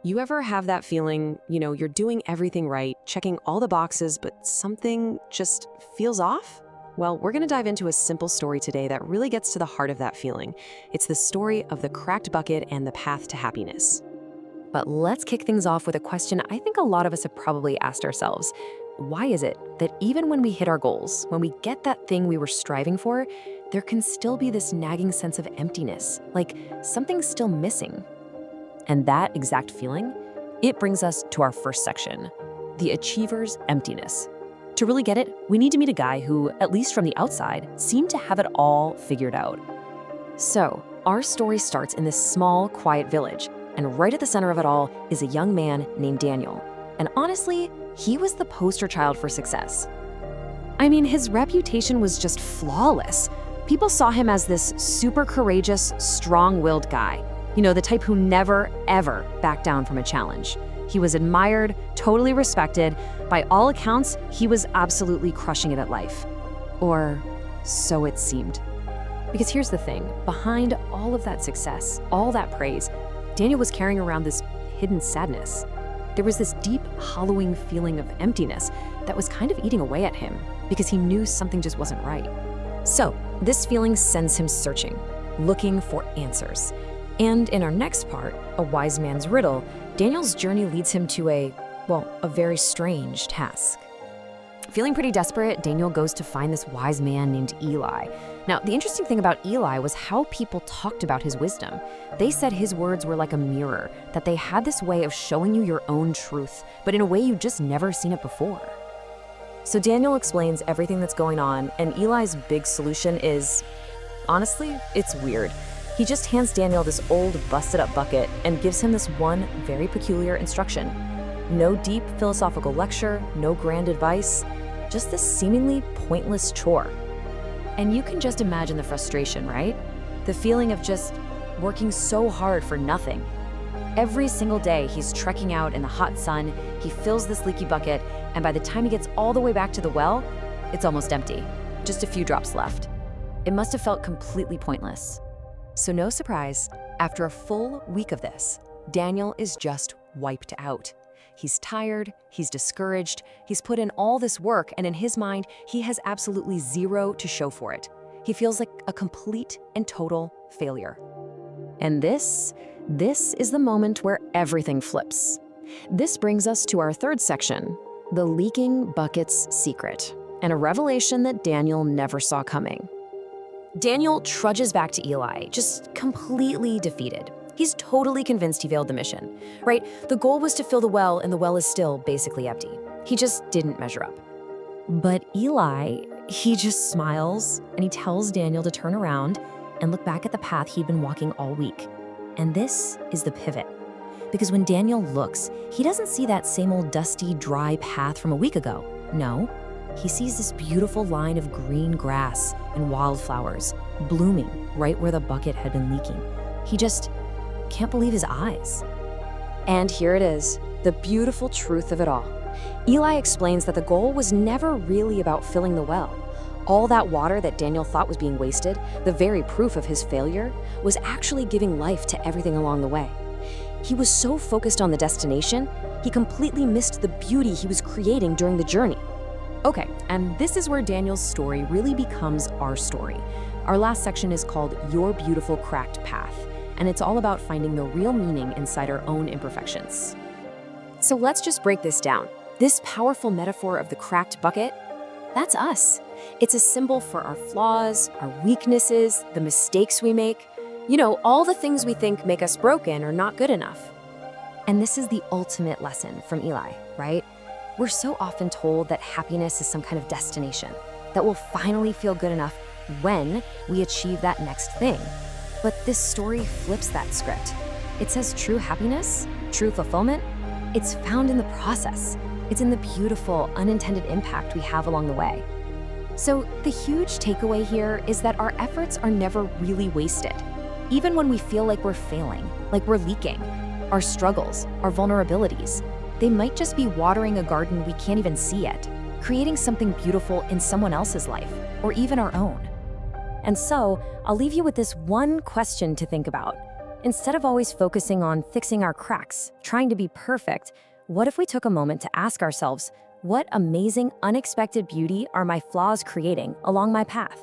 You ever have that feeling, you're doing everything right, checking all the boxes, but something just feels off? Well, we're going to dive into a simple story today that really gets to the heart of that feeling. It's the story of the cracked bucket and the path to happiness. But let's kick things off with a question I think a lot of us have probably asked ourselves. Why is it that even when we hit our goals, when we get that thing we were striving for, there can still be this nagging sense of emptiness, like something's still missing? And that exact feeling, it brings us to our first section, the achiever's emptiness. To really get it, we need to meet a guy who, at least from the outside, seemed to have it all figured out. So, our story starts in this small, quiet village, and right at the center of it all is a young man named Daniel. And honestly, he was the poster child for success. I mean, his reputation was just flawless. People saw him as this super courageous, strong-willed guy. The type who never, ever backed down from a challenge. He was admired, totally respected. By all accounts, he was absolutely crushing it at life. Or so it seemed. Because here's the thing, behind all of that success, all that praise, Daniel was carrying around this hidden sadness. There was this deep, hollowing feeling of emptiness that was kind of eating away at him because he knew something just wasn't right. So, this feeling sends him searching, looking for answers. And in our next part, A Wise Man's Riddle, Daniel's journey leads him to a very strange task. Feeling pretty desperate, Daniel goes to find this wise man named Eli. Now, the interesting thing about Eli was how people talked about his wisdom. They said his words were like a mirror, that they had this way of showing you your own truth, but in a way you'd just never seen it before. So Daniel explains everything that's going on, and Eli's big solution is, honestly, it's weird. He just hands Daniel this old, busted-up bucket and gives him this one very peculiar instruction. No deep philosophical lecture, no grand advice, just this seemingly pointless chore. And you can just imagine the frustration, right? The feeling of just working so hard for nothing. Every single day, he's trekking out in the hot sun, he fills this leaky bucket, and by the time he gets all the way back to the well, it's almost empty. Just a few drops left. It must have felt completely pointless. So no surprise, after a full week of this, Daniel is just wiped out. He's tired, he's discouraged, he's put in all this work, and in his mind, he has absolutely zero to show for it. He feels like a complete and total failure. And this is the moment where everything flips. This brings us to our third section, the leaking bucket's secret, and a revelation that Daniel never saw coming. Daniel trudges back to Eli, just completely defeated. He's totally convinced he failed the mission, right? The goal was to fill the well, and the well is still basically empty. He just didn't measure up. But Eli, he just smiles, and he tells Daniel to turn around and look back at the path he'd been walking all week. And this is the pivot. Because when Daniel looks, he doesn't see that same old dusty, dry path from a week ago. No. He sees this beautiful line of green grass and wildflowers blooming right where the bucket had been leaking. He just can't believe his eyes. And here it is, the beautiful truth of it all. Eli explains that the goal was never really about filling the well. All that water that Daniel thought was being wasted, the very proof of his failure, was actually giving life to everything along the way. He was so focused on the destination, he completely missed the beauty he was creating during the journey. Okay, and this is where Daniel's story really becomes our story. Our last section is called Your Beautiful Cracked Path, and it's all about finding the real meaning inside our own imperfections. So let's just break this down. This powerful metaphor of the cracked bucket, that's us. It's a symbol for our flaws, our weaknesses, the mistakes we make, all the things we think make us broken or not good enough. And this is the ultimate lesson from Eli, right? We're so often told that happiness is some kind of destination, that we'll finally feel good enough when we achieve that next thing. But this story flips that script. It says true happiness, true fulfillment, it's found in the process. It's in the beautiful, unintended impact we have along the way. So the huge takeaway here is that our efforts are never really wasted. Even when we feel like we're failing, like we're leaking, our struggles, our vulnerabilities, they might just be watering a garden we can't even see yet, creating something beautiful in someone else's life, or even our own. And so, I'll leave you with this one question to think about. Instead of always focusing on fixing our cracks, trying to be perfect, what if we took a moment to ask ourselves, what amazing, unexpected beauty are my flaws creating along my path?